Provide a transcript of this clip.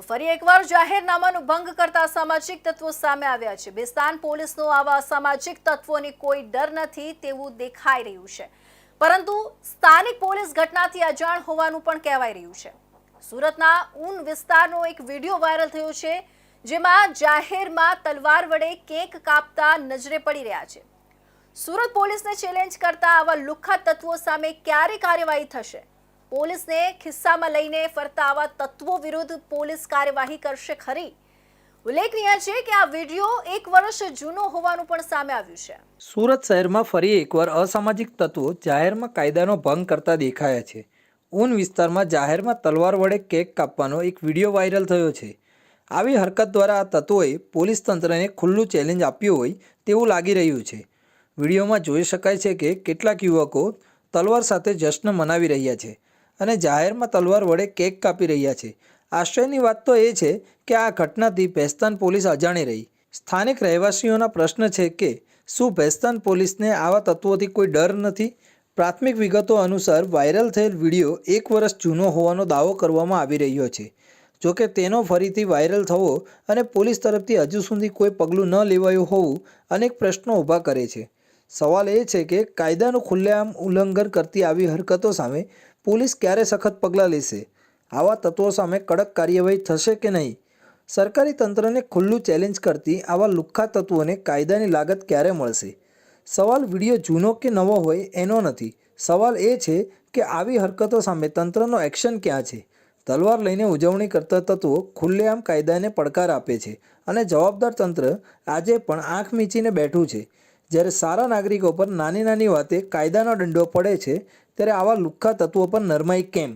ફરી એકવાર જાહેરનામાનો ભંગ કરતા અસામાજિક તત્વો સામે આવ્યા છે। બેસ્તાન પોલીસનો આવા અસામાજિક તત્વોની કોઈ ડર નથી તેવું દેખાઈ રહ્યું છે, પરંતુ સ્થાનિક પોલીસ ઘટનાથી અજાણ હોવાનું પણ કહેવાઈ રહ્યું છે। સુરતના ઊન વિસ્તારનો એક વિડીયો વાયરલ થયો છે, જેમાં જાહેરમાં તલવાર વડે કેક કાપતા નજરે પડી રહ્યા છે। સુરત પોલીસને ચેલેન્જ કરતા આવા લુખ્ખા તત્વો સામે ક્યારે કાર્યવાહી થશે? પોલીસને ખિસ્સામાં લઈને ફરતા આવા તત્વો વિરુદ્ધ પોલીસ કાર્યવાહી કરશે ખરી? ઉલ્લેખનીય છે કે આ વિડીયો 1 વર્ષ જૂનો હોવાનું પણ સામે આવ્યું છે। સુરત શહેરમાં ફરી એકવાર અસામાજિક તત્વો જાહેરમાં કાયદાનો ભંગ કરતા દેખાયા છે। ઊન વિસ્તારમાં જાહેરમાં તલવાર વડે કેક કાપવાનો એક વિડીયો વાયરલ થયો છે। આવી હરકત દ્વારા આ તત્વોએ પોલીસ તંત્રને ખુલ્લું ચેલેન્જ આપ્યું હોય તેવું લાગી રહ્યું છે। વિડીયોમાં જોઈ શકાય છે કે કેટલાક યુવકો તલવાર સાથે જશ્ન મનાવી રહ્યા છે અને જાહેરમાં તલવાર વડે કેક કાપી રહ્યા છે। આશ્ચર્યની વાત તો એ છે કે આ ઘટનાથી ભેસ્તાન પોલીસ અજાણી રહી। સ્થાનિક રહેવાસીઓના પ્રશ્ન છે કે શું ભેસ્તાન પોલીસને આવા તત્વોથી કોઈ ડર નથી? પ્રાથમિક વિગતો અનુસાર વાયરલ થયેલ વિડીયો 1 વર્ષ જૂનો હોવાનો દાવો કરવામાં આવી રહ્યો છે। જોકે તેનો ફરીથી વાયરલ થવો અને પોલીસ તરફથી હજુ સુધી કોઈ પગલું ન લેવાયું હોવું અનેક પ્રશ્નો ઊભા કરે છે। સવાલ એ છે કે કાયદાનું ખુલ્લેઆમ ઉલ્લંઘન કરતી આવી હરકતો સામે પોલીસ ક્યારે સખત પગલાં લેશે? આવા તત્વો સામે કડક કાર્યવાહી થશે કે નહીં? સરકારી તંત્રને ખુલ્લું ચેલેન્જ કરતી આવા લુખ્ખા તત્વોને કાયદાની લાગત ક્યારે મળશે? સવાલ વિડીયો જૂનો કે નવો હોય એનો નથી, સવાલ એ છે કે આવી હરકતો સામે તંત્રનો એક્શન ક્યાં છે? તલવાર લઈને ઉજવણી કરતા તત્વો ખુલ્લેઆમ કાયદાને પડકાર આપે છે અને જવાબદાર તંત્ર આજે પણ આંખ મીચીને બેઠું છે। જ્યારે સારા નાગરિકો પર નાની નાની વાતે કાયદાનો દંડો પડે છે, ત્યારે આવા લુખ્ખા તત્વો પર નરમાઈ કેમ?